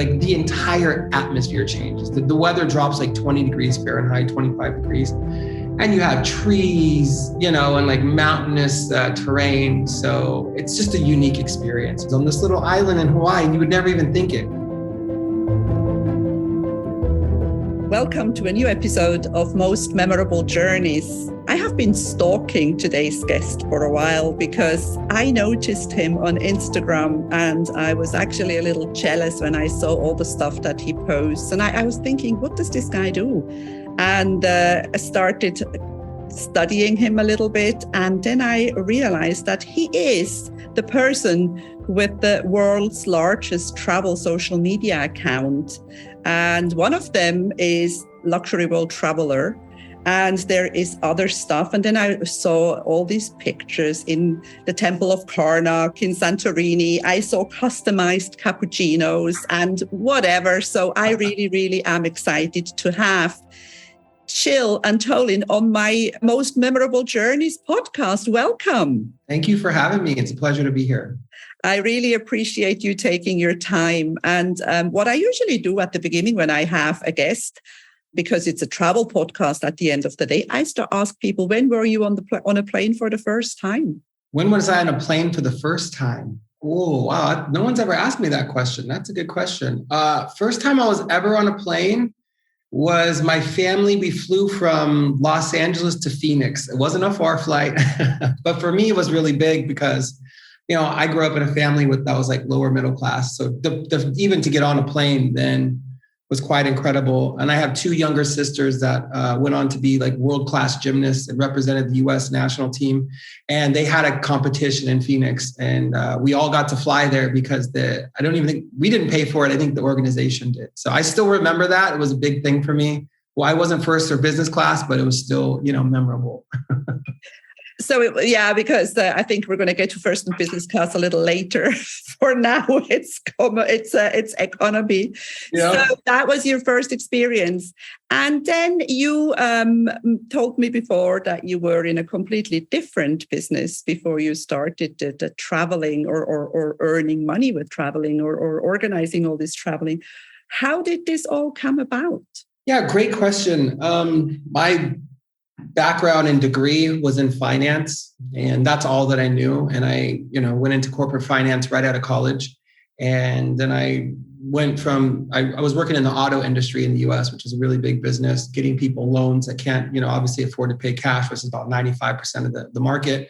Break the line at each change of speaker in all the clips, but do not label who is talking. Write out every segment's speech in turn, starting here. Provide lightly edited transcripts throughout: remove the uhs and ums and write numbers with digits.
like the entire atmosphere changes. The weather drops like 20 degrees Fahrenheit, 25 degrees. And you have trees, and like mountainous terrain. So it's just a unique experience. It's on this little island in Hawaii, and you would never even think it.
Welcome to a new episode of Most Memorable Journeys. I have been stalking today's guest for a while because I noticed him on Instagram, and I was actually a little jealous when I saw all the stuff that he posts. And I was thinking, what does this guy do? And I started studying him a little bit. And then I realized that he is the person with the world's largest travel social media account. And one of them is Luxury World Traveler. And there is other stuff. And then I saw all these pictures in the Temple of Karnak in Santorini. I saw customized cappuccinos and whatever. So I really am excited to have Gil Antolin on my Most Memorable Journeys podcast. Welcome.
Thank you for having me. It's a pleasure to be here.
I really appreciate you taking your time. And what I usually do at the beginning when I have a guest, because it's a travel podcast at the end of the day, I start ask people, when were you on a plane for the first time?
When was I on a plane for the first time? Oh, wow. No one's ever asked me that question. That's a good question. First time I was ever on a plane was my family. We flew from Los Angeles to Phoenix. It wasn't a far flight, but for me, it was really big because I grew up in a family that was like lower middle class. So even to get on a plane then was quite incredible. And I have two younger sisters that went on to be like world-class gymnasts and represented the US national team. And they had a competition in Phoenix. And we all got to fly there because I don't even think we didn't pay for it. I think the organization did. So I still remember that. It was a big thing for me. Well, I wasn't first or business class, but it was still, memorable.
So, because I think we're going to get to first and business class a little later. For now, it's economy. Yeah. So that was your first experience. And then you told me before that you were in a completely different business before you started the traveling or earning money with traveling or organizing all this traveling. How did this all come about?
Yeah, great question. My background and degree was in finance, and that's all that I knew. And I, went into corporate finance right out of college. And then I went I was working in the auto industry in the US, which is a really big business, getting people loans that can't, obviously afford to pay cash, which is about 95% of the market.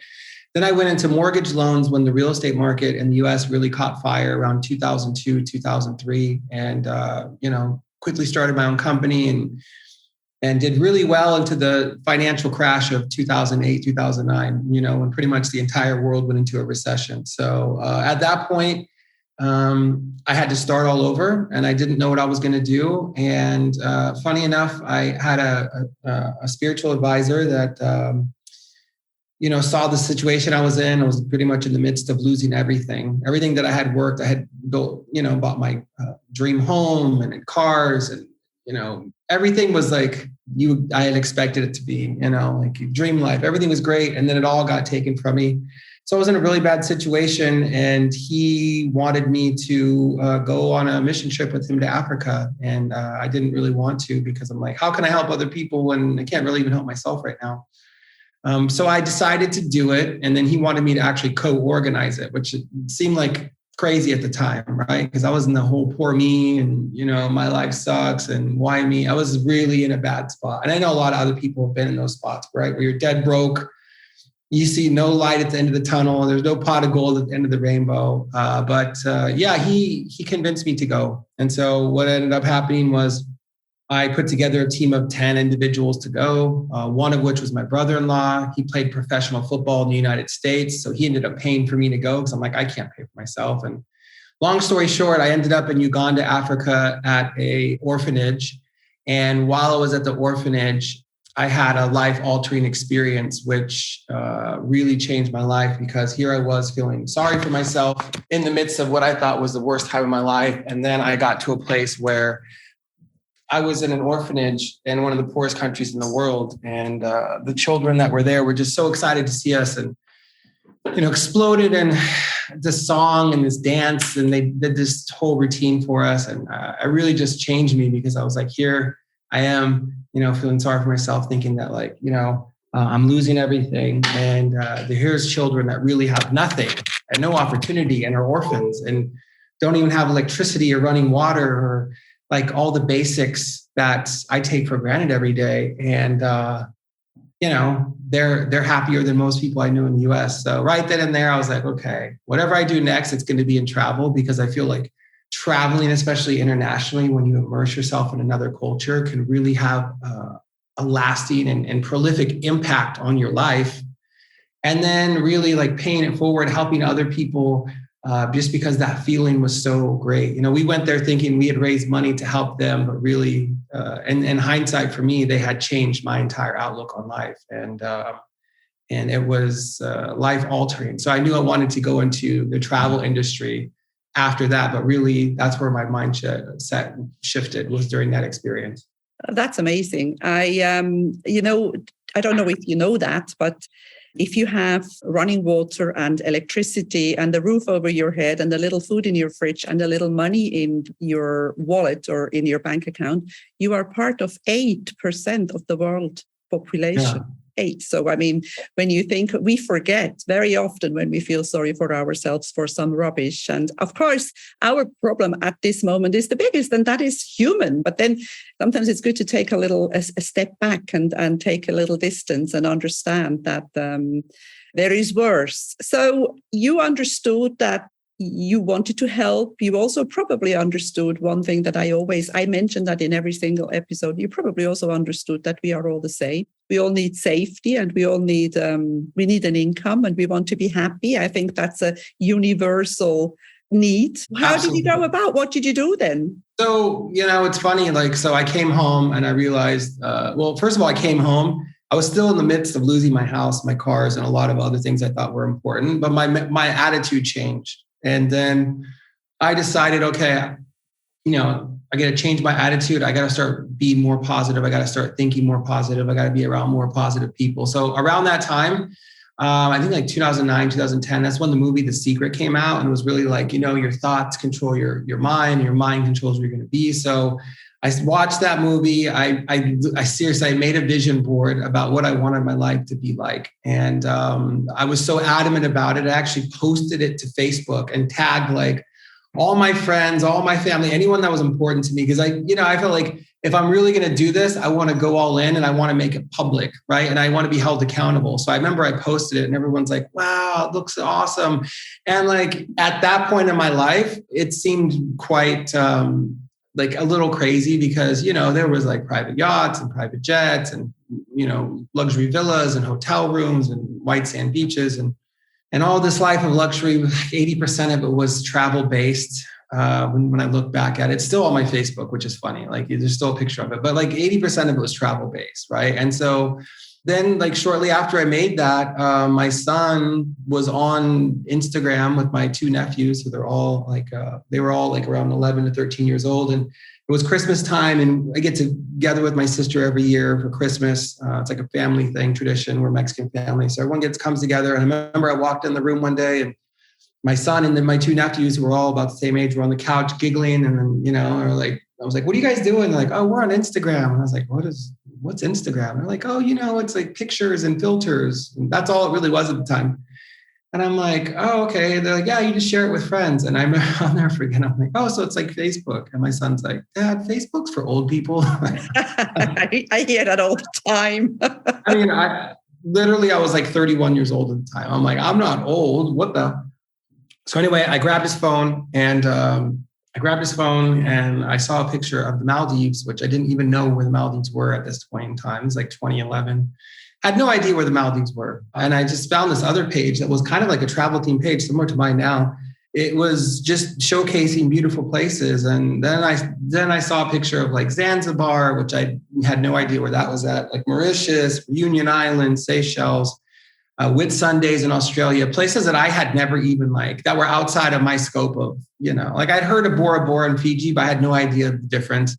Then I went into mortgage loans when the real estate market in the US really caught fire around 2002, 2003. And, quickly started my own company and did really well into the financial crash of 2008, 2009, when pretty much the entire world went into a recession. So at that point, I had to start all over and I didn't know what I was going to do. And funny enough, I had a spiritual advisor that, saw the situation I was in. I was pretty much in the midst of losing everything that I had worked. I had built, bought my dream home and cars and, everything was like I had expected it to be, like dream life. Everything was great. And then it all got taken from me. So I was in a really bad situation and he wanted me to go on a mission trip with him to Africa. And I didn't really want to because I'm like, how can I help other people when I can't really even help myself right now? So I decided to do it. And then he wanted me to actually co-organize it, which seemed like crazy at the time, right? Because I was in the whole poor me and, my life sucks and why me? I was really in a bad spot. And I know a lot of other people have been in those spots, right? Where you're dead broke. You see no light at the end of the tunnel. There's no pot of gold at the end of the rainbow. But he convinced me to go. And so what ended up happening was I put together a team of 10 individuals to go, one of which was my brother-in-law. He played professional football in the United States. So he ended up paying for me to go because I'm like, I can't pay for myself. And long story short, I ended up in Uganda, Africa at an orphanage. And while I was at the orphanage, I had a life-altering experience, which really changed my life because here I was feeling sorry for myself in the midst of what I thought was the worst time of my life. And then I got to a place where I was in an orphanage in one of the poorest countries in the world. And the children that were there were just so excited to see us. And exploded in this song and this dance, and they did this whole routine for us. And it really just changed me, because I was like, here I am, feeling sorry for myself, thinking that like, I'm losing everything. And here's children that really have nothing and no opportunity and are orphans and don't even have electricity or running water or like all the basics that I take for granted every day. And, they're happier than most people I knew in the US. So right then and there, I was like, okay, whatever I do next, it's going to be in travel, because I feel like traveling, especially internationally, when you immerse yourself in another culture, can really have a lasting and prolific impact on your life. And then really like paying it forward, helping other people, just because that feeling was so great. We went there thinking we had raised money to help them, but really, in hindsight for me, they had changed my entire outlook on life. And it was life altering. So I knew I wanted to go into the travel industry after that, but really that's where my mindset shifted, was during that experience.
That's amazing. I don't know if you know that, but if you have running water and electricity and the roof over your head and a little food in your fridge and a little money in your wallet or in your bank account, you are part of 8% of the world population. Yeah. 8. So, I mean, when you think, we forget very often when we feel sorry for ourselves for some rubbish. And of course, our problem at this moment is the biggest, and that is human. But then sometimes it's good to take a step back and take a little distance and understand that there is worse. So you understood that you wanted to help. You also probably understood one thing that I mentioned that in every single episode. You probably also understood that we are all the same. We all need safety, and we all need we need an income, and we want to be happy. I think that's a universal need. How Absolutely. Did you go about? What did you do then?
So, it's funny. So I came home and I realized, first of all, I came home. I was still in the midst of losing my house, my cars, and a lot of other things I thought were important, but my attitude changed. And then I decided, okay, I got to change my attitude. I got to start being more positive. I got to start thinking more positive. I got to be around more positive people. So around that time, I think like 2009, 2010, that's when the movie The Secret came out. And it was really like, your thoughts control your mind, and your mind controls where you're going to be. So I watched that movie. I seriously, I made a vision board about what I wanted my life to be like. And I was so adamant about it. I actually posted it to Facebook and tagged like all my friends, all my family, anyone that was important to me. Because I felt like if I'm really going to do this, I want to go all in and I want to make it public, right? And I want to be held accountable. So I remember I posted it and everyone's like, wow, it looks awesome. And like at that point in my life, it seemed quite like a little crazy, because, there was like private yachts and private jets and, luxury villas and hotel rooms and white sand beaches and all this life of luxury. 80% of it was travel based. When I look back at it, it's still on my Facebook, which is funny. Like there's still a picture of it, but like 80% of it was travel based. Right. And so then like shortly after I made that, my son was on Instagram with my 2 nephews. So they were all like around 11 to 13 years old. And it was Christmas time, and I get together with my sister every year for Christmas. It's like a family thing, tradition. We're a Mexican family. So everyone comes together. And I remember I walked in the room one day, and my son and then my 2 nephews, who were all about the same age, were on the couch giggling. And then, I was like, what are you guys doing? They're like, oh, we're on Instagram. And I was like, what's Instagram? And they're like, oh, it's like pictures and filters. And that's all it really was at the time. And I'm like, oh, okay. They're like, yeah, you just share it with friends. And I'll never forget. I'm like, oh, so it's like Facebook. And my son's like, Dad, Facebook's for old people.
I hear that all the time.
I mean, I was like 31 years old at the time. I'm like, I'm not old. What the? So anyway, I grabbed his phone and I saw a picture of the Maldives, which I didn't even know where the Maldives were at this point in time. It was like 2011. I had no idea where the Maldives were. And I just found this other page that was kind of like a travel team page, similar to mine now. It was just showcasing beautiful places. And then I saw a picture of like Zanzibar, which I had no idea where that was at, like Mauritius, Union Island, Seychelles, Whitsundays in Australia, places that I had never even that were outside of my scope of, like I'd heard of Bora Bora in Fiji, but I had no idea the difference.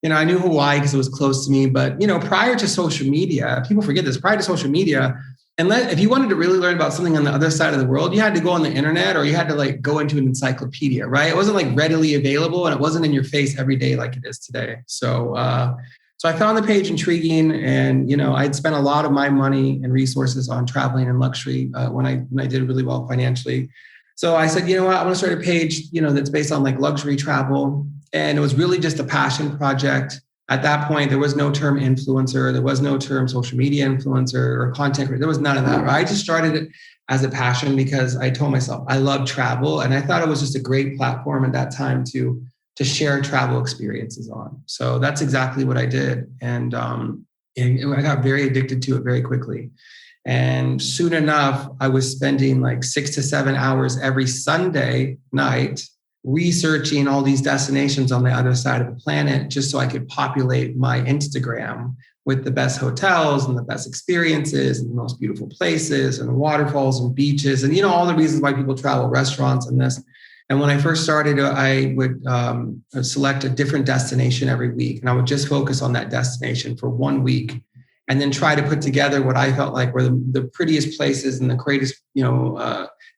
I knew Hawaii because it was close to me, but, prior to social media, people forget this, prior to social media, if you wanted to really learn about something on the other side of the world, you had to go on the internet or you had to like go into an encyclopedia, right? It wasn't like readily available and it wasn't in your face every day like it is today. So I found the page intriguing, and I'd spent a lot of my money and resources on traveling and luxury when I did really well financially. So I said, I want to start a page, that's based on like luxury travel, and it was really just a passion project. At that point, there was no term influencer. There was no term social media influencer or content creator. There was none of that. Right? I just started it as a passion because I told myself I love travel. And I thought it was just a great platform at that time to share travel experiences on. So that's exactly what I did. And I got very addicted to it very quickly. And soon enough, I was spending like 6 to 7 hours every Sunday night researching all these destinations on the other side of the planet just so I could populate my Instagram with the best hotels and the best experiences and the most beautiful places and waterfalls and beaches and, all the reasons why people travel, restaurants and this. And when I first started, I would select a different destination every week. And I would just focus on that destination for 1 week and then try to put together what I felt like were the prettiest places and the greatest,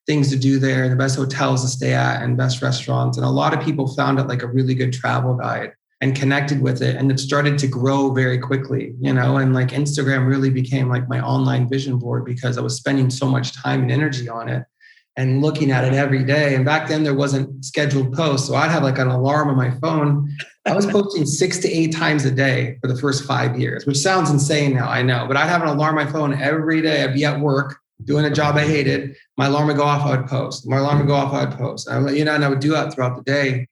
things to do there, and the best hotels to stay at and best restaurants. And a lot of people found it like a really good travel guide and connected with it. And it started to grow very quickly, and like Instagram really became like my online vision board because I was spending so much time and energy on it and looking at it every day. And back then there wasn't scheduled posts. So I'd have like an alarm on my phone. I was posting 6 to 8 times a day for the first 5 years, which sounds insane now, I know, but I'd have an alarm on my phone every day. I'd be at work doing a job I hated. My alarm would go off, I would post. My alarm would go off, I would post. And I would do that throughout the day.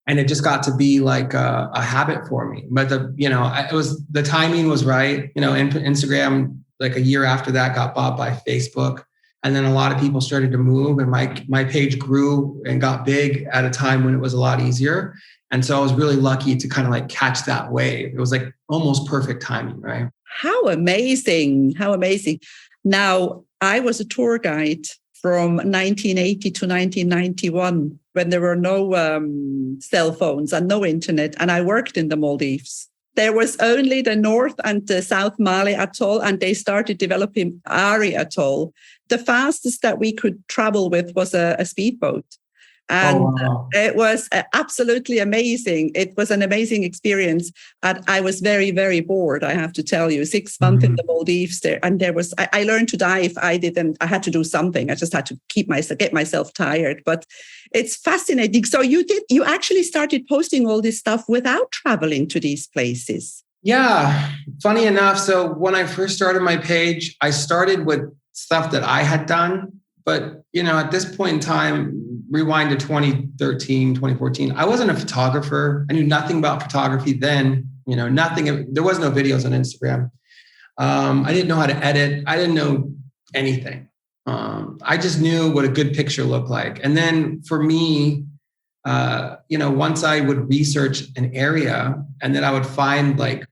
And it just got to be like a habit for me. But the timing was right. Instagram, like a year after that, got bought by Facebook. And then a lot of people started to move, and my page grew and got big at a time when it was a lot easier. And so I was really lucky to kind of like catch that wave. It was like almost perfect timing, right?
How amazing. How amazing. Now, I was a tour guide from 1980 to 1991 when there were no cell phones and no internet. And I worked in the Maldives. There was only the North and the South Mali Atoll, and they started developing Ari Atoll. The fastest that we could travel with was a speedboat. And It was absolutely amazing. It was an amazing experience. And I was very, very bored, I have to tell you. 6 months in the Maldives there. And I learned to dive. I had to do something. I just had to get myself tired. But it's fascinating. So you actually started posting all this stuff without traveling to these places.
Yeah. Funny enough. So when I first started my page, I started with stuff that I had done. But, at this point in time, rewind to 2013, 2014, I wasn't a photographer. I knew nothing about photography then, nothing. There was no videos on Instagram. I didn't know how to edit. I didn't know anything. I just knew what a good picture looked like. And then for me, once I would research an area and then I would find like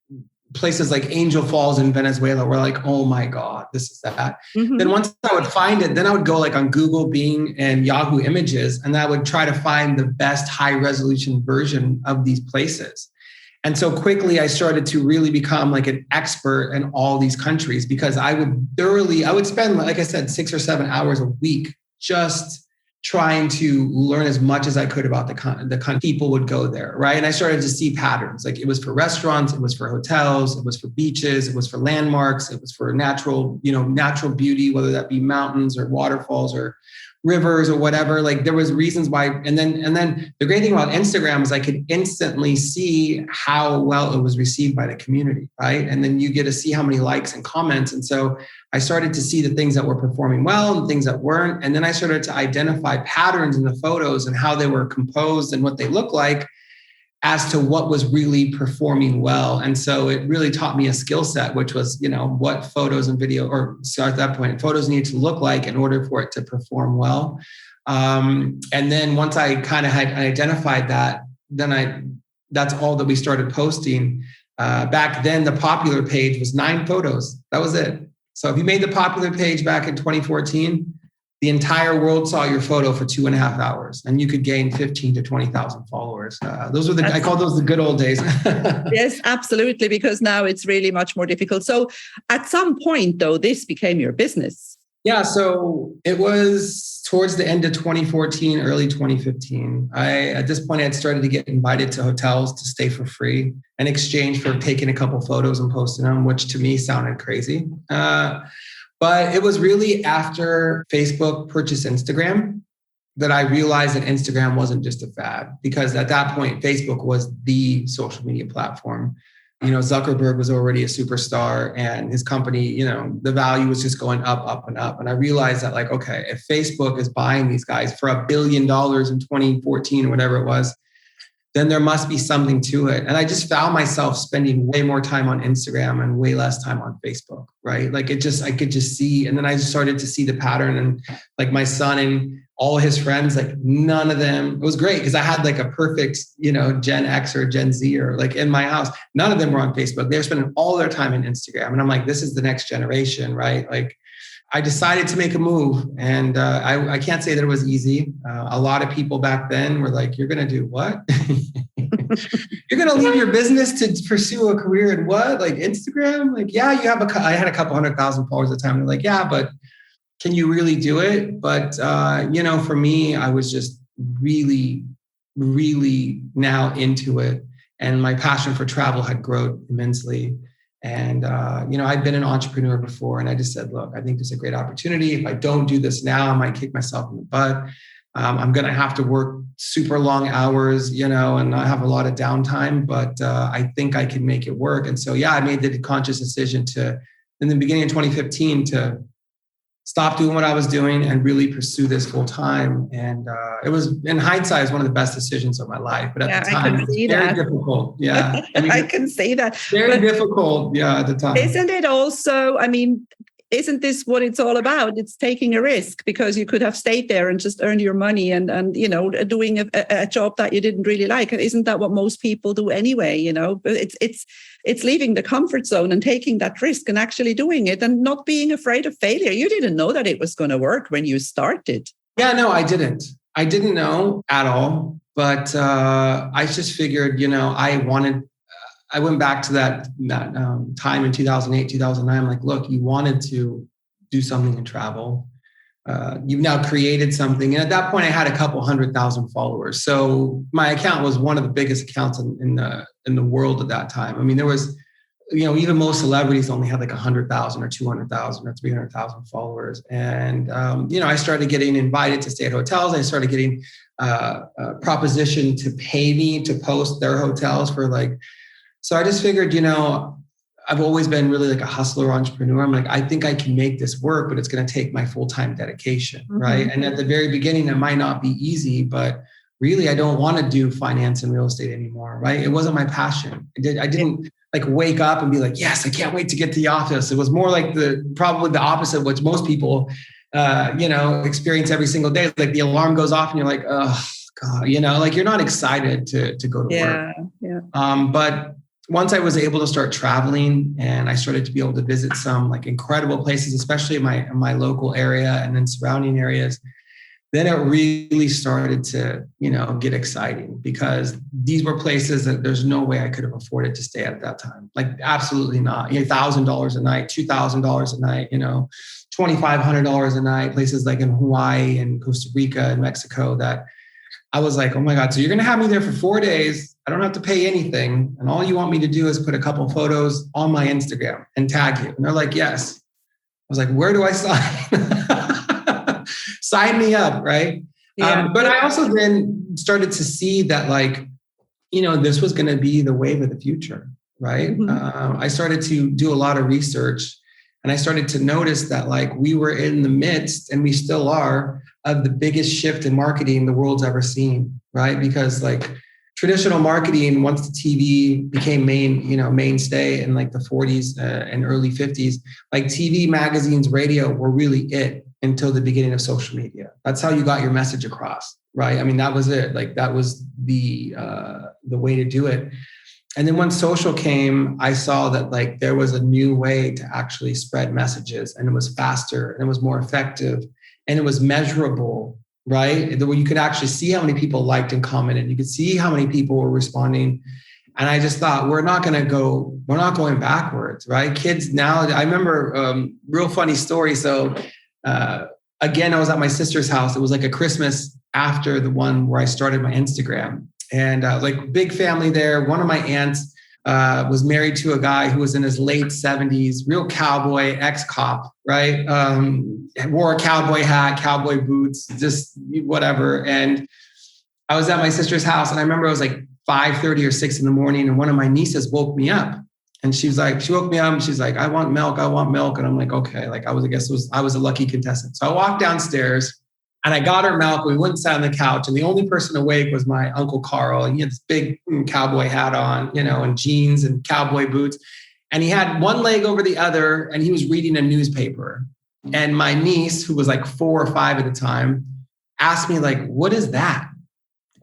places like Angel Falls in Venezuela were like, oh my God, this is that. Mm-hmm. Then once I would find it, then I would go like on Google, Bing, and Yahoo Images, and I would try to find the best high resolution version of these places. And so quickly I started to really become like an expert in all these countries because I would spend, like I said, 6 or 7 hours a week just trying to learn as much as I could about the country. People would go there, right? And I started to see patterns. Like it was for restaurants, it was for hotels, it was for beaches, it was for landmarks, it was for natural beauty, whether that be mountains or waterfalls or rivers or whatever. Like there was reasons why. And then the great thing about Instagram is I could instantly see how well it was received by the community, right? And then you get to see how many likes and comments. And so I started to see the things that were performing well and things that weren't. And then I started to identify patterns in the photos and how they were composed and what they look like as to what was really performing well. And so it really taught me a skill set, which was, what photos and video, or so at that point, photos need to look like in order for it to perform well. And then once I kind of had identified that, then that's all that we started posting. Back then, the popular page was 9 photos. That was it. So if you made the popular page back in 2014, the entire world saw your photo for 2.5 hours, and you could gain 15 to 20,000 followers. Those were I call those the good old days.
Yes, absolutely, because now it's really much more difficult. So at some point, though, this became your business.
Yeah, so it was towards the end of 2014, early 2015. At this point, I had started to get invited to hotels to stay for free in exchange for taking a couple photos and posting them, which to me sounded crazy. But it was really after Facebook purchased Instagram that I realized that Instagram wasn't just a fad, because at that point, Facebook was the social media platform. Zuckerberg was already a superstar, and his company, the value was just going up, up, and up. And I realized that, like, okay, if Facebook is buying these guys for $1 billion in 2014 or whatever it was, then there must be something to it. And I just found myself spending way more time on Instagram and way less time on Facebook, right? Like I could just see, and then I started to see the pattern, and like my son and all his friends, like none of them, it was great because I had like a perfect, Gen X or Gen Z or like in my house, none of them were on Facebook. They were spending all their time on Instagram. And I'm like, this is the next generation, right? Like I decided to make a move, and I can't say that it was easy. A lot of people back then were like, you're going to do what? You're going to leave your business to pursue a career in what? Like Instagram? Like, yeah, I had a couple 100,000 followers at the time. They're like, yeah, but can you really do it? But, for me, I was just really, really now into it. And my passion for travel had grown immensely. And, I'd been an entrepreneur before, and I just said, look, I think this is a great opportunity. If I don't do this now, I might kick myself in the butt. I'm going to have to work super long hours, and I have a lot of downtime, but I think I can make it work. And so, I made the conscious decision in the beginning of 2015, to stop doing what I was doing and really pursue this full time. And it was, in hindsight, it was one of the best decisions of my life. But at the time, it was very difficult. Yeah.
I can see that.
Very difficult. Yeah. At the time.
Isn't it also, isn't this what it's all about? It's taking a risk, because you could have stayed there and just earned your money and doing a job that you didn't really like. Isn't that what most people do anyway? It's leaving the comfort zone and taking that risk and actually doing it and not being afraid of failure. You didn't know that it was going to work when you started.
Yeah, no, I didn't. I didn't know at all. But I just figured, I went back to that time in 2008, 2009. I'm like, look, you wanted to do something in travel. You've now created something. And at that point, I had a couple 100,000 followers. So my account was one of the biggest accounts in the world at that time. There was, even most celebrities only had like 100,000 or 200,000 or 300,000 followers. And, I started getting invited to stay at hotels. I started getting a proposition to pay me to post their hotels for like. So I just figured, I've always been really like a hustler entrepreneur. I'm like, I think I can make this work, but it's going to take my full-time dedication, right? And at the very beginning, it might not be easy, but really, I don't want to do finance and real estate anymore, right? It wasn't my passion. I didn't like wake up and be like, yes, I can't wait to get to the office. It was more like probably the opposite of what most people, experience every single day. Like the alarm goes off and you're like, oh God, like you're not excited to go to work.
Yeah.
But once I was able to start traveling and I started to be able to visit some like incredible places, especially in my local area and then surrounding areas, then it really started to, get exciting, because these were places that there's no way I could have afforded to stay at that time. Like absolutely not. $1,000 a night, $2,000 a night, $2,500 a night, places like in Hawaii and Costa Rica and Mexico that I was like, oh my God, so you're going to have me there for 4 days. I don't have to pay anything. And all you want me to do is put a couple photos on my Instagram and tag you. And they're like, yes. I was like, where do I sign? Sign me up, right?
Yeah.
But I also then started to see that this was going to be the wave of the future, right? Mm-hmm. I started to do a lot of research, and I started to notice that we were in the midst, and we still are, of the biggest shift in marketing the world's ever seen, right? Because traditional marketing, once the TV became mainstay in the 40s and early 50s, TV, magazines, radio were really it until the beginning of social media. That's how you got your message across, right? That was it. That was the way to do it. And then when social came, I saw that there was a new way to actually spread messages, and it was faster and it was more effective. and it was measurable, right? Where you could actually see how many people liked and commented. You could see how many people were responding. And I just thought, we're not going backwards, right? Kids now, I remember real funny story. So again, I was at my sister's house. It was like a Christmas after the one where I started my Instagram, and like big family there. One of my aunts was married to a guy who was in his late 70s, real cowboy, ex-cop, right? Wore a cowboy hat, cowboy boots, just whatever. And I was at my sister's house, and I remember it was like 5:30 or 6 in the morning, and one of my nieces woke me up. And she woke me up and she's like, I want milk. And I'm like, okay. Like I was a lucky contestant. So I walked downstairs and I got her milk. We went and sat on the couch, and the only person awake was my Uncle Carl. And he had this big cowboy hat on, and jeans and cowboy boots. And he had one leg over the other, and he was reading a newspaper. And my niece, who was like 4 or 5 at the time, asked me like, what is that?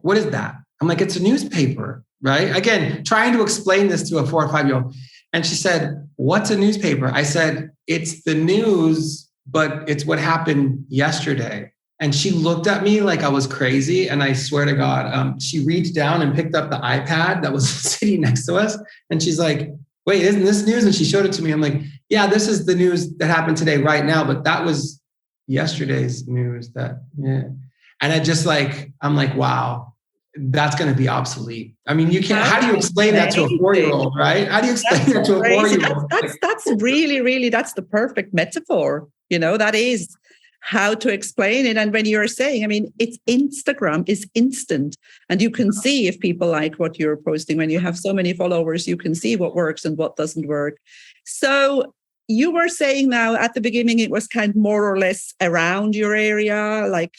What is that? I'm like, it's a newspaper, right? Again, trying to explain this to a 4 or 5-year-old. And she said, what's a newspaper? I said, it's the news, but it's what happened yesterday. And she looked at me like I was crazy. And I swear to God, she reached down and picked up the iPad that was sitting next to us. And she's like, wait, isn't this news? And she showed it to me. I'm like, yeah, this is the news that happened today right now. But that was yesterday's news. And I just I'm like, wow. That's going to be obsolete. I mean, how do you explain that to a 4-year-old, right? How do you explain that to a 4-year-old?
That's really, that's the perfect metaphor. That is how to explain it. And when you're saying, I mean, it's Instagram is instant, and you can see if people like what you're posting. When you have so many followers, you can see what works and what doesn't work. So you were saying now at the beginning, it was kind of more or less around your area, like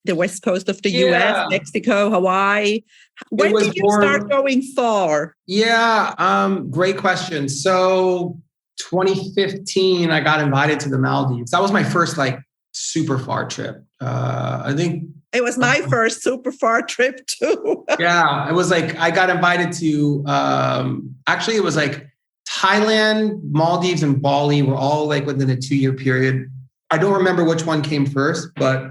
the west coast of the US, Mexico, Hawaii. When did you start going far?
Yeah, great question. So 2015, I got invited to the Maldives. That was my first super far trip. I think
it was my first super far trip too.
Yeah, it was I got invited to, actually it was Thailand, Maldives, and Bali were all within a 2-year period. I don't remember which one came first, but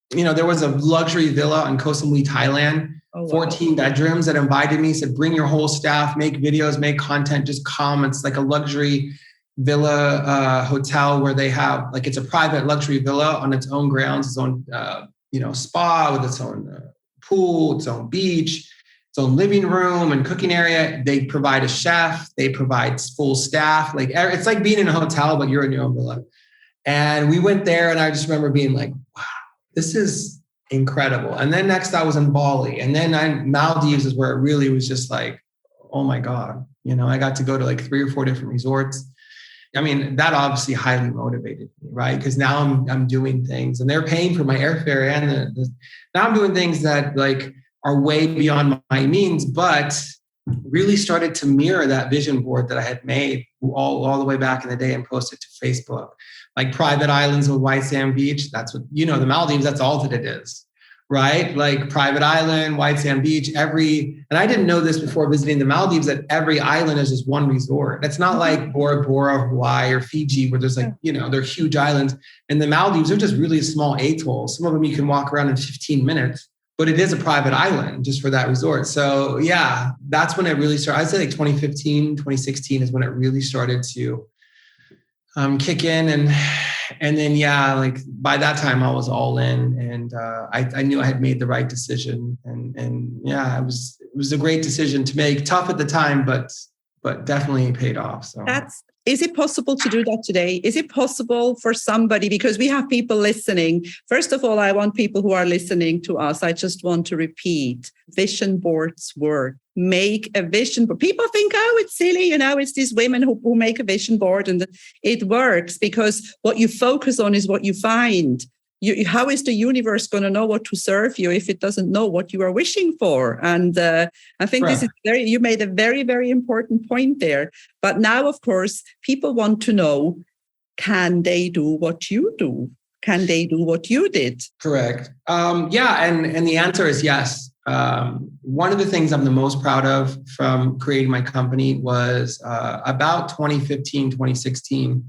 there was a luxury villa in Koh Samui, Thailand, 14 bedrooms that invited me, said, bring your whole staff, make videos, make content, just come. It's like a luxury villa hotel where they have, it's a private luxury villa on its own grounds, its own, spa with its own pool, its own beach, its own living room and cooking area. They provide a chef. They provide full staff. It's like being in a hotel, but you're in your own villa. And we went there, and I just remember being like, wow, this is incredible. And then next I was in Bali, and then Maldives is where it really was just oh my God, I got to go to 3 or 4 different resorts. I mean, that obviously highly motivated me, right? Because now I'm doing things, and they're paying for my airfare, and now I'm doing things that are way beyond my means, but really started to mirror that vision board that I had made all the way back in the day and posted to Facebook. Private islands with white sand beach. That's what, the Maldives, that's all that it is, right? Private island, white sand beach, and I didn't know this before visiting the Maldives, that every island is just one resort. It's not like Bora Bora, Hawaii, or Fiji, where there's they're huge islands. And the Maldives are just really small atolls. Some of them you can walk around in 15 minutes, but it is a private island just for that resort. So yeah, that's when it really started. I'd say 2015, 2016 is when it really started to kick in, and then by that time I was all in, and I knew I had made the right decision, and it was a great decision to make. Tough at the time, but definitely paid off. So
is it possible to do that today? Is it possible for somebody, because we have people listening? First of all, I want people who are listening to us, I just want to repeat, vision boards work. Make a vision board. People think, it's silly, it's these women who make a vision board, and it works because what you focus on is what you find. How is the universe going to know what to serve you if it doesn't know what you are wishing for? And I think This is you made a very, very important point there. But now, of course, people want to know, can they do what you do? Can they do what you did?
Correct. And the answer is yes. One of the things I'm the most proud of from creating my company was about 2015, 2016.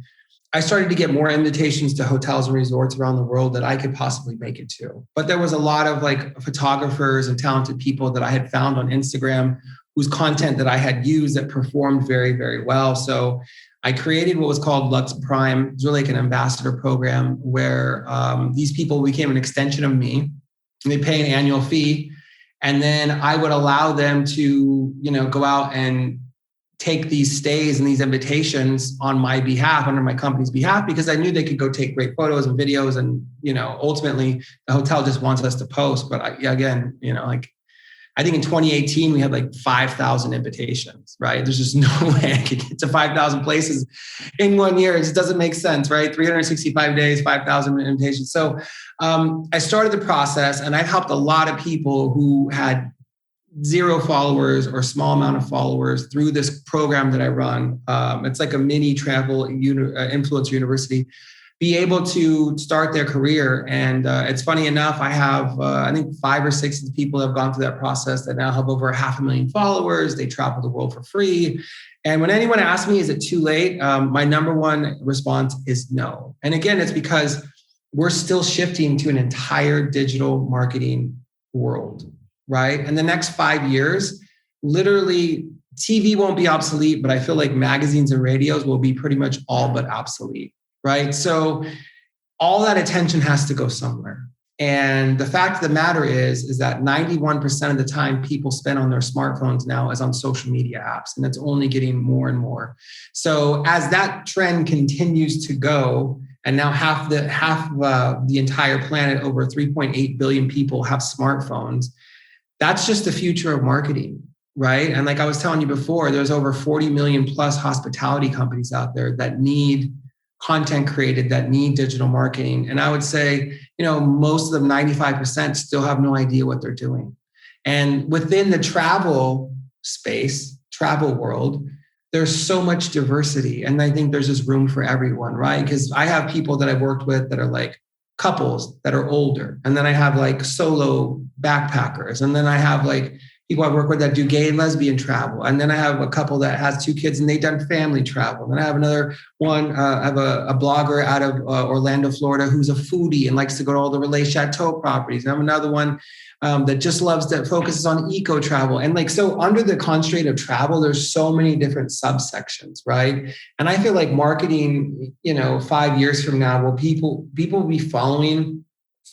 I started to get more invitations to hotels and resorts around the world that I could possibly make it to. But there was a lot of like photographers and talented people that I had found on Instagram whose content that I had used that performed very, very well. So I created what was called Lux Prime. It's really like an ambassador program where these people became an extension of me, and they pay an annual fee. And then I would allow them to, go out and take these stays and these invitations on my behalf, under my company's behalf, because I knew they could go take great photos and videos. And, ultimately the hotel just wants us to post. But I think in 2018, we had like 5,000 invitations, right? There's just no way I could get to 5,000 places in 1 year. It just doesn't make sense, right? 365 days, 5,000 invitations. So I started the process, and I've helped a lot of people who had 0 followers or small amount of followers through this program that I run. It's like a mini travel influencer university, be able to start their career. And it's funny enough, I have, I think 5 or 6 people have gone through that process that now have over 500,000 followers. They travel the world for free. And when anyone asks me, is it too late? My number one response is no. And again, it's because we're still shifting to an entire digital marketing world, right? And the next 5 years, literally TV won't be obsolete, but I feel like magazines and radios will be pretty much all but obsolete, right? So all that attention has to go somewhere. And the fact of the matter is that 91% of the time people spend on their smartphones now is on social media apps, and it's only getting more and more. So as that trend continues to go, and now half the entire planet, over 3.8 billion people, have smartphones, that's just the future of marketing, right? And like I was telling you before, there's over 40 million plus hospitality companies out there that need content created, that need digital marketing. And I would say, most of them, 95%, still have no idea what they're doing. And within the travel space, travel world, there's so much diversity. And I think there's just room for everyone, right? Because I have people that I've worked with that are like couples that are older. And then I have like solo backpackers. And then I have like people I work with that do gay and lesbian travel. And then I have a couple that has 2 kids and they've done family travel. And then I have another one, I have a blogger out of Orlando, Florida, who's a foodie and likes to go to all the Relais Chateau properties. And I have another one that just focuses on eco travel. And like, so under the constraint of travel, there's so many different subsections, right? And I feel like marketing, 5 years from now, will people will be following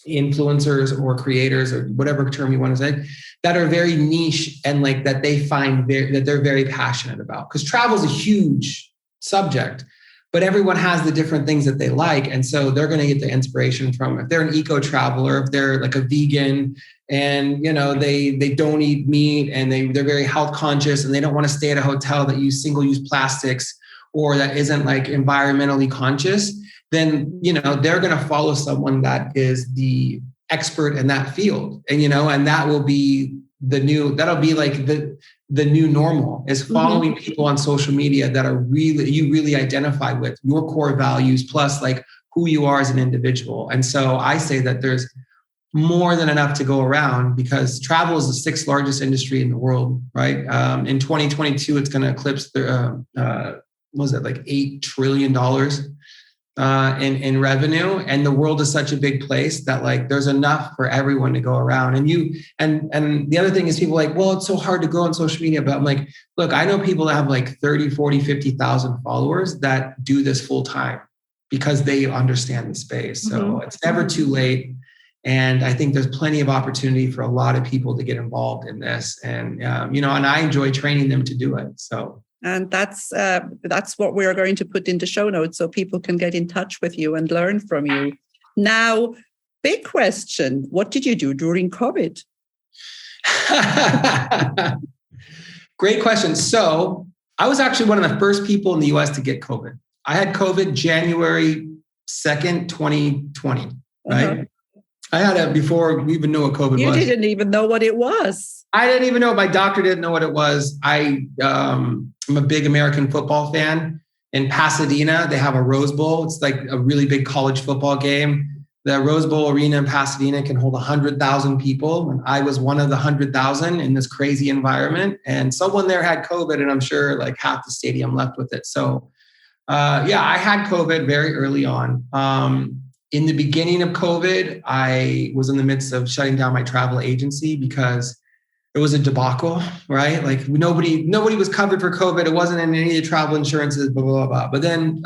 influencers or creators or whatever term you want to say that are very niche and like that they find that they're very passionate about. Because travel is a huge subject, but everyone has the different things that they like. And so they're going to get the inspiration from, if they're an eco traveler, if they're like a vegan and, they don't eat meat and they're very health conscious and they don't want to stay at a hotel that use single-use plastics or that isn't like environmentally conscious, then, they're going to follow someone that is the expert in that field. And, and that will be that'll be like the new normal, is following people on social media that are you really identify with your core values, plus like who you are as an individual. And so I say that there's more than enough to go around, because travel is the 6th largest industry in the world, right? In 2022, it's going to eclipse $8 trillion in revenue. And the world is such a big place that like there's enough for everyone to go around. And the other thing is people are like, well, it's so hard to go on social media. But I'm like, look, I know people that have like 30, 40, 50,000 followers that do this full time because they understand the space. So it's never too late. And I think there's plenty of opportunity for a lot of people to get involved in this. And, and I enjoy training them to do it. So.
And that's what we're going to put in the show notes so people can get in touch with you and learn from you. Now, big question. What did you do during COVID?
Great question. So I was actually one of the first people in the US to get COVID. I had COVID January 2nd, 2020, right? I had it before we even knew what COVID was.
You didn't even know what it was.
I didn't even know. My doctor didn't know what it was. I'm a big American football fan. In Pasadena, they have a Rose Bowl. It's like a really big college football game. The Rose Bowl arena in Pasadena can hold 100,000 people. And I was one of the 100,000 in this crazy environment. And someone there had COVID, and I'm sure like half the stadium left with it. So Yeah, I had COVID very early on. In the beginning of COVID, I was in the midst of shutting down my travel agency because it was a debacle, right? Like nobody was covered for COVID. It wasn't in any of the travel insurances, blah, blah, blah. But then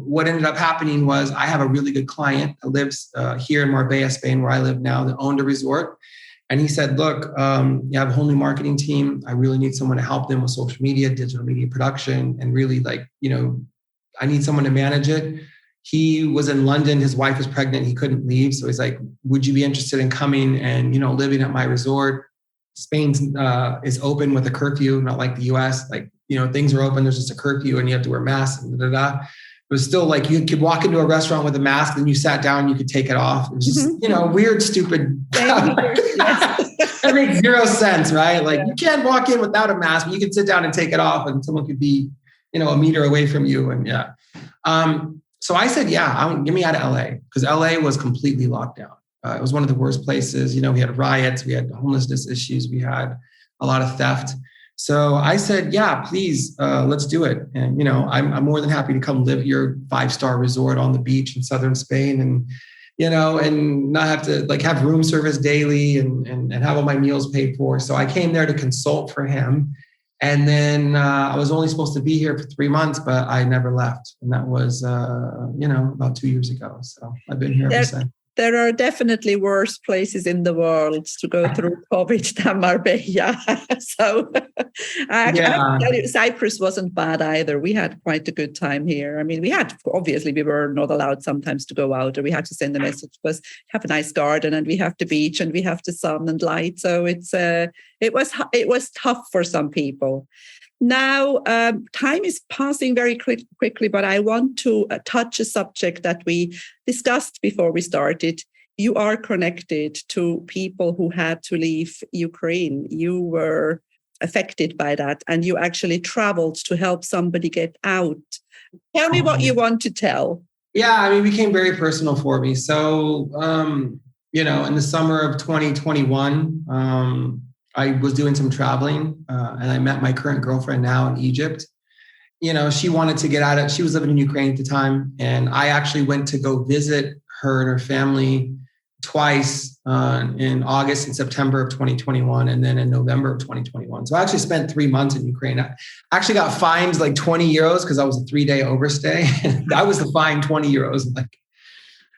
what ended up happening was I have a really good client that lives here in Marbella, Spain, where I live now, that owned a resort. And he said, look, you have a whole new marketing team. I really need someone to help them with social media, digital media production, and really I need someone to manage it. He was in London. His wife was pregnant. He couldn't leave. So he's like, would you be interested in coming and, living at my resort? Spain is open with a curfew, not like the US. Like, things are open. There's just a curfew and you have to wear masks and da, da, da. It was still like you could walk into a restaurant with a mask and you sat down, you could take it off. It was just, weird, stupid. That makes zero sense, right? Like you can't walk in without a mask, but you can sit down and take it off and someone could be, a meter away from you. And yeah. So I said, get me out of LA, because LA was completely locked down. It was one of the worst places. We had riots, we had homelessness issues, we had a lot of theft. So I said, yeah, please, let's do it. And, I'm more than happy to come live at your 5-star resort on the beach in southern Spain and, and not have to have room service daily and have all my meals paid for. So I came there to consult for him. And then I was only supposed to be here for 3 months, but I never left. And that was, about 2 years ago. So I've been here ever since.
There are definitely worse places in the world to go through COVID than Marbella. So I can tell you, Cyprus wasn't bad either. We had quite a good time here. I mean, we were not allowed sometimes to go out, or we had to send a message, because we have a nice garden and we have the beach and we have the sun and light. So it was tough for some people. Now, time is passing very quickly, but I want to touch a subject that we discussed before we started. You are connected to people who had to leave Ukraine. You were affected by that, and you actually traveled to help somebody get out. Tell me what you want to tell.
Yeah, it became very personal for me. So, in the summer of 2021, I was doing some traveling and I met my current girlfriend now in Egypt. She wanted to get out of, she was living in Ukraine at the time. And I actually went to go visit her and her family twice in August and September of 2021, and then in November of 2021. So I actually spent 3 months in Ukraine. I actually got fined like 20 euros because I was a 3-day overstay. That was the fine, 20 euros. Like,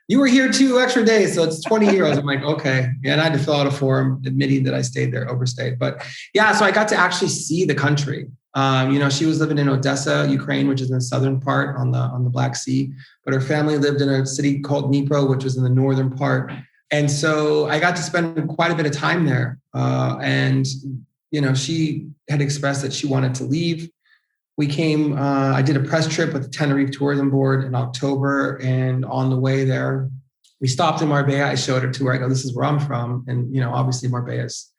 you were here 2 extra days, so it's 20 euros. I'm like, okay. Yeah, and I had to fill out a form admitting that I stayed there, overstayed. But yeah, so I got to actually see the country. She was living in Odessa, Ukraine, which is in the southern part on the Black Sea. But her family lived in a city called Dnipro, which was in the northern part. And so I got to spend quite a bit of time there. She had expressed that she wanted to leave. We came, I did a press trip with the Tenerife Tourism Board in October. And on the way there, we stopped in Marbella. I showed her to her. I go, this is where I'm from. And, obviously Marbella is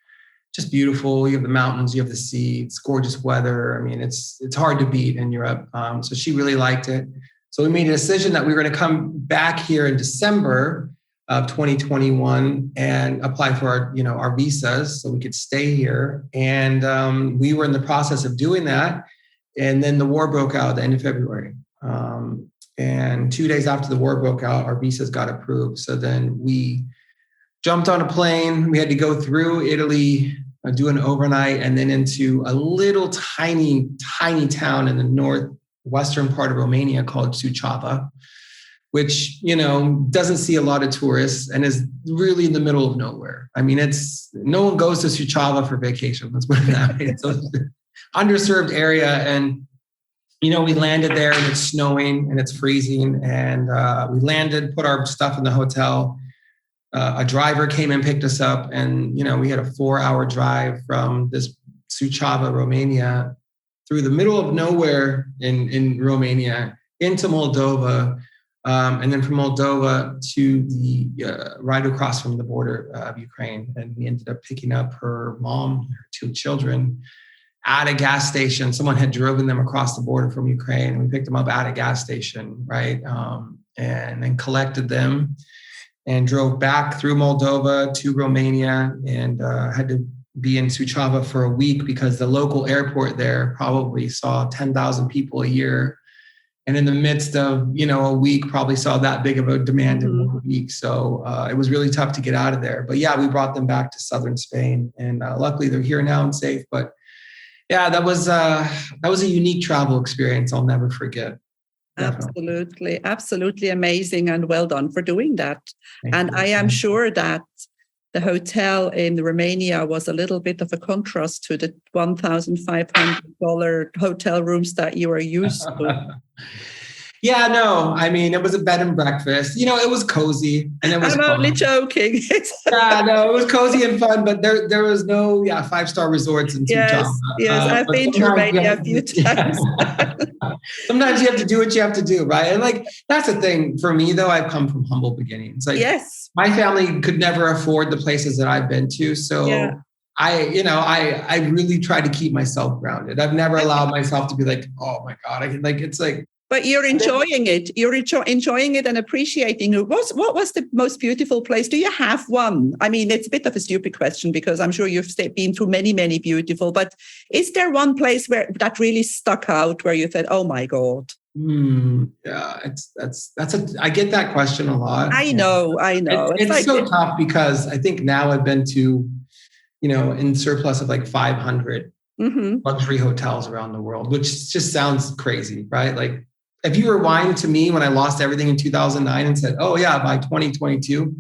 just beautiful. You have the mountains, you have the sea, it's gorgeous weather. I mean, it's hard to beat in Europe. So she really liked it. So we made a decision that we were going to come back here in December of 2021 and apply for our visas so we could stay here. And we were in the process of doing that. And then the war broke out at the end of February. And 2 days after the war broke out, our visas got approved. So then we jumped on a plane. We had to go through Italy, do an overnight, and then into a little tiny, tiny town in the northwestern part of Romania called Suceava, which, doesn't see a lot of tourists and is really in the middle of nowhere. I mean, no one goes to Suceava for vacation. Let's put it that way. So underserved area. And, we landed there and it's snowing and it's freezing. And we landed, put our stuff in the hotel. A driver came and picked us up. And, we had a 4-hour drive from this Suceava, Romania, through the middle of nowhere in Romania into Moldova. And then from Moldova to the right across from the border of Ukraine. And we ended up picking up her mom, her 2 children, at a gas station. Someone had driven them across the border from Ukraine. We picked them up at a gas station, right? And then collected them and drove back through Moldova to Romania, and had to be in Suceava for a week because the local airport there probably saw 10,000 people a year. And in the midst of, a week, probably saw that big of a demand in 1 week. So it was really tough to get out of there. But yeah, we brought them back to southern Spain, and luckily they're here now and safe. But yeah, that was a unique travel experience I'll never forget. Definitely.
Absolutely amazing, and well done for doing that.
Thank you.
I am sure that the hotel in Romania was a little bit of a contrast to the $1,500 hotel rooms that you are used to.
Yeah, no, I mean, it was a bed and breakfast. It was cozy and it was
I'm
fun.
only joking.
Yeah, no, it was cozy and fun, but there was no 5-star resorts in Java.
Yes, I've been to Romania a few times.
Sometimes you have to do what you have to do, right? And that's the thing for me, though. I've come from humble beginnings.
Yes,
my family could never afford the places that I've been to, so. Yeah. I really try to keep myself grounded. I've never allowed myself to be like, oh my God, it's like.
But you're enjoying it. You're enjoying it and appreciating it. What was the most beautiful place? Do you have one? I mean, it's a bit of a stupid question because I'm sure you've been through many, many beautiful. But is there one place that really stuck out where you said, "Oh my God"?
Yeah, I get that question a lot.
I know.
It's so tough because I think now I've been to, in surplus of 500 luxury hotels around the world, which just sounds crazy, right? If you rewind to me when I lost everything in 2009 and said, "Oh yeah, by 2022,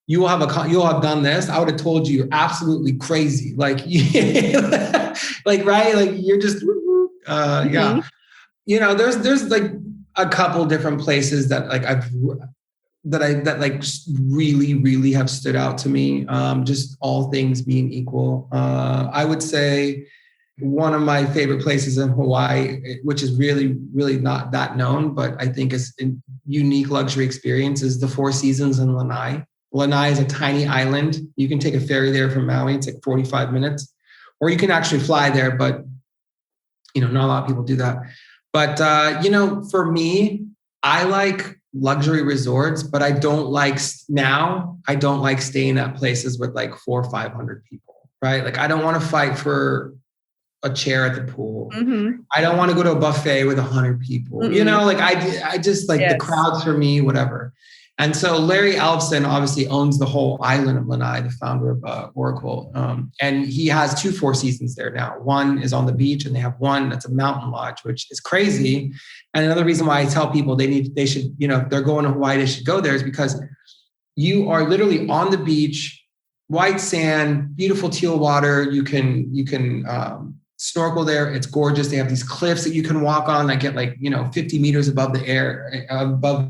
you'll have done this," I would have told you you're absolutely crazy. Right? You're just, yeah. There's a couple different places that really, really have stood out to me. Just all things being equal, I would say. One of my favorite places in Hawaii, which is really, really not that known, but I think is a unique luxury experience, is the Four Seasons in Lanai. Lanai is a tiny island. You can take a ferry there from Maui. It's 45 minutes. Or you can actually fly there, but not a lot of people do that. But, for me, I like luxury resorts, but I don't like staying at places with 400 or 500 people, right? I don't want to fight for a chair at the pool. I don't want to go to a buffet with 100 people. I just the crowds for me, whatever. And so Larry Alfson obviously owns the whole island of Lanai, the founder of Oracle. And he has 2 Four Seasons there now. One is on the beach, and they have one that's a mountain lodge, which is crazy. And another reason why I tell people they should, if they're going to Hawaii, they should go there is because you are literally on the beach, white sand, beautiful teal water. You can snorkel there. It's gorgeous. They have these cliffs that you can walk on that get 50 meters above the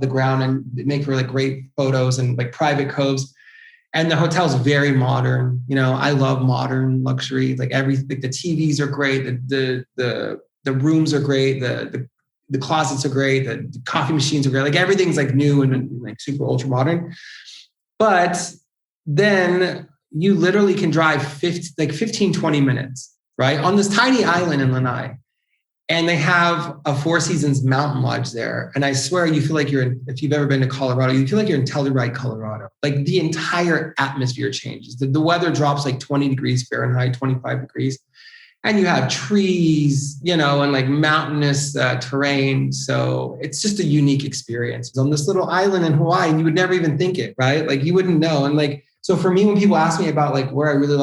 ground, and they make for great photos and private coves. And the hotel's very modern. I love modern luxury. The TVs are great. The rooms are great. The closets are great. The coffee machines are great. Everything's new and super ultra modern. But then you literally can drive 15, 20 minutes, right, on this tiny island in Lanai. And they have a Four Seasons mountain lodge there. And I swear you feel if you've ever been to Colorado, you feel like you're in Telluride, Colorado. The entire atmosphere changes. The weather drops 20 degrees Fahrenheit, 25 degrees. And you have trees, and mountainous terrain. So it's just a unique experience. It's on this little island in Hawaii, and you would never even think it, right? You wouldn't know. And so for me, when people ask me about where I really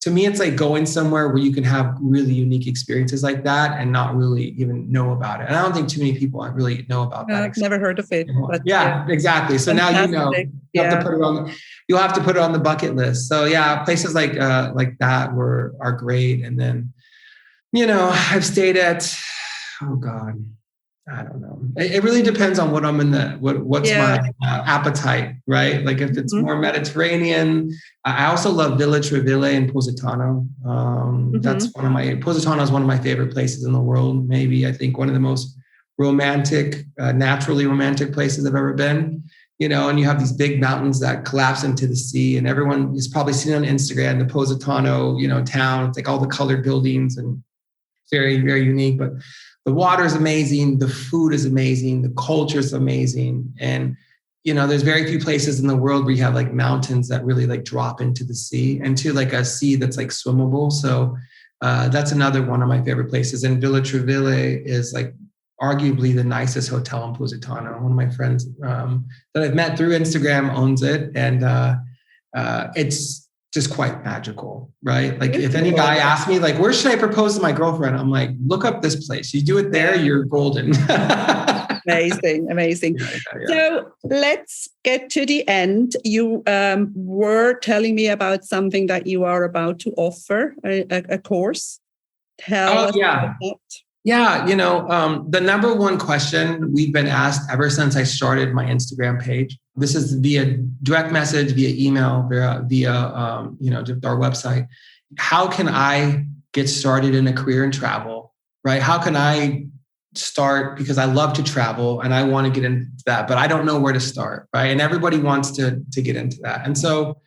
to me, it's going somewhere where you can have really unique experiences like that and not really even know about it. And I don't think too many people really know about that.
I've never heard of it.
But yeah, exactly. So now you have to put it on. You'll have to put it on the bucket list. So yeah, places like that are great. And then, I've stayed at, oh God, I don't know. It really depends on what I'm what's my appetite, right? If it's more Mediterranean. I also love Villa Treville in Positano. Positano is one of my favorite places in the world. Maybe I think one of the most romantic, naturally romantic places I've ever been. And you have these big mountains that collapse into the sea, and everyone is probably seen on Instagram, the Positano, town. It's all the colored buildings and very, very unique, but the water is amazing. The food is amazing. The culture is amazing. And, there's very few places in the world where you have mountains that really drop into the sea, and to a sea that's swimmable. So that's another one of my favorite places. And Villa Treville is arguably the nicest hotel in Positano. One of my friends that I've met through Instagram owns it, and it's just quite magical, right? Like if any guy asks me, like, where should I propose to my girlfriend? I'm like, look up this place. You do it there, you're golden.
Amazing. Yeah. So let's get to the end. You were telling me about something that you are about to offer, a course. Tell us about that.
Yeah, the number one question we've been asked ever since I started my Instagram page. This is via direct message, via email, via our website. How can I get started in a career in travel, right? How can I start, because I love to travel and I want to get into that, but I don't know where to start, right? And everybody wants to get into that. And so,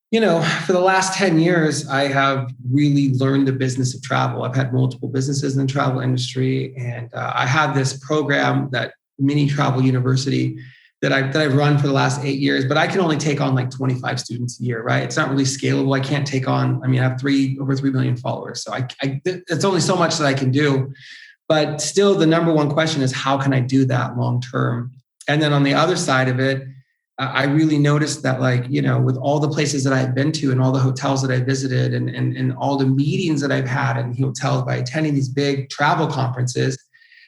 for the last 10 years, I have really learned the business of travel. I've had multiple businesses in the travel industry, and I have this program, that mini travel university that I've run for the last 8 years, but I can only take on like 25 students a year, right? It's not really scalable. I can't take on, I have over 3 million followers. So it's only so much that I can do. But still, the number one question is, how can I do that long term? And then on the other side of it, I really noticed that, with all the places that I've been to and all the hotels that I visited and all the meetings that I've had in hotels by attending these big travel conferences,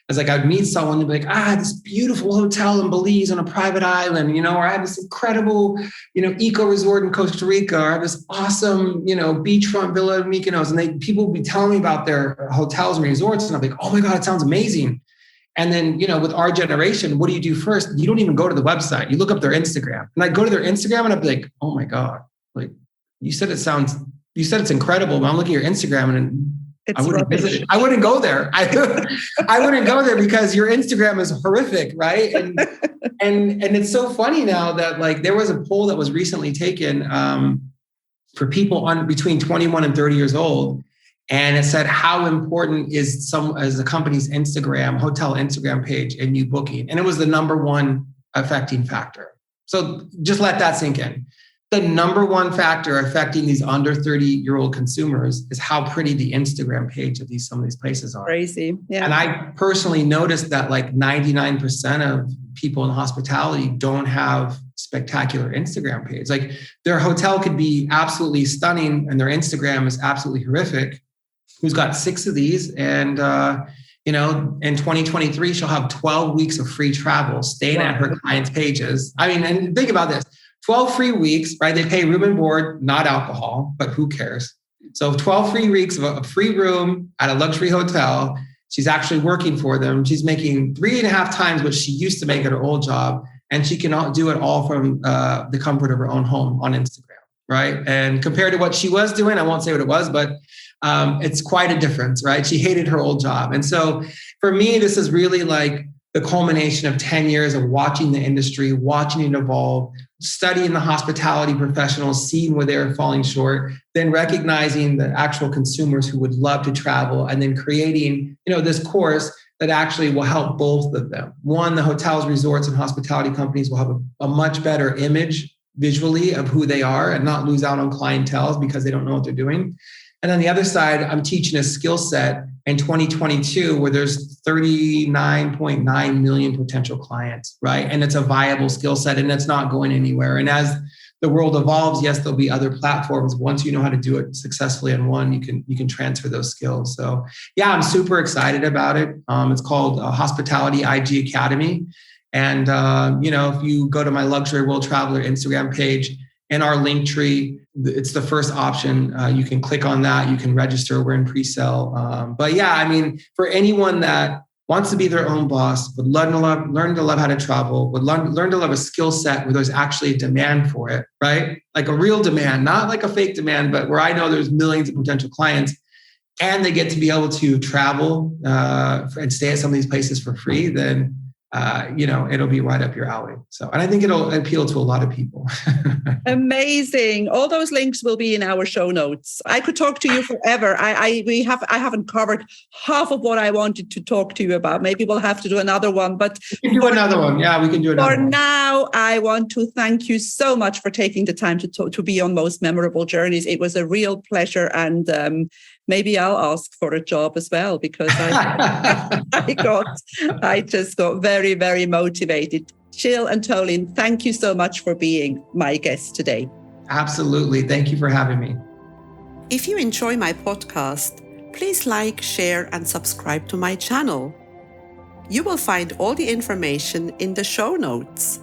it's like I'd meet someone and be like, this beautiful hotel in Belize on a private island, or I have this incredible, eco resort in Costa Rica, or I have this awesome, beachfront villa in Mykonos. And people would be telling me about their hotels and resorts. And I'm like, oh my God, it sounds amazing. And then, with our generation, what do you do first? You don't even go to the website. You look up their Instagram. And I go to their Instagram and I'd be like, oh my God, like you said it's incredible, but I'm looking at your Instagram and I wouldn't visit it. I wouldn't go there. I wouldn't go there because your Instagram is horrific, right? And it's so funny now that there was a poll that was recently taken for people between 21 and 30 years old. And it said, how important is a company's hotel Instagram page in you booking? And it was the number one affecting factor. So just let that sink in. The number one factor affecting these under 30-year-old consumers is how pretty the Instagram page of some of these places are.
Crazy. Yeah.
And I personally noticed that 99% of people in hospitality don't have spectacular Instagram page. Like their hotel could be absolutely stunning and their Instagram is absolutely horrific. Who's got 6 of these? And, in 2023, she'll have 12 weeks of free travel staying at her clients' pages. And think about this, 12 free weeks, right? They pay room and board, not alcohol, but who cares? So 12 free weeks of a free room at a luxury hotel. She's actually working for them. She's making 3.5 times what she used to make at her old job. And she can do it all from the comfort of her own home on Instagram, right? And compared to what she was doing, I won't say what it was, but it's quite a difference, right? She hated her old job. And so for me, this is really like the culmination of 10 years of watching the industry, watching it evolve, studying the hospitality professionals, seeing where they're falling short, then recognizing the actual consumers who would love to travel, and then creating, this course that actually will help both of them. One, the hotels, resorts, and hospitality companies will have a much better image visually of who they are and not lose out on clientele because they don't know what they're doing. And on the other side, I'm teaching a skill set in 2022 where there's 39.9 million potential clients, right? And it's a viable skill set and it's not going anywhere. And as the world evolves, yes, there'll be other platforms. Once you know how to do it successfully on one, you can transfer those skills. So yeah, I'm super excited about it. It's called Hospitality IG Academy. And, if you go to my Luxury World Traveler Instagram page, in our link tree, it's the first option. You can click on that. You can register. We're in pre-sale. But yeah, for anyone that wants to be their own boss, would learn to love how to travel, would learn to love a skill set where there's actually a demand for it, right? Like a real demand, not like a fake demand, but where I know there's millions of potential clients and they get to be able to travel and stay at some of these places for free, then it'll be right up your alley. And I think it'll appeal to a lot of people.
Amazing. All those links will be in our show notes. I could talk to you forever. I haven't covered half of what I wanted to talk to you about. Maybe we'll have to do another one, but
we can do another one. Yeah, we can do another one.
For now, I want to thank you so much for taking the time to be on Most Memorable Journeys. It was a real pleasure and maybe I'll ask for a job as well, because I just got very, very motivated. Gil Antolin, thank you so much for being my guest today.
Absolutely. Thank you for having me.
If you enjoy my podcast, please like, share, and subscribe to my channel. You will find all the information in the show notes.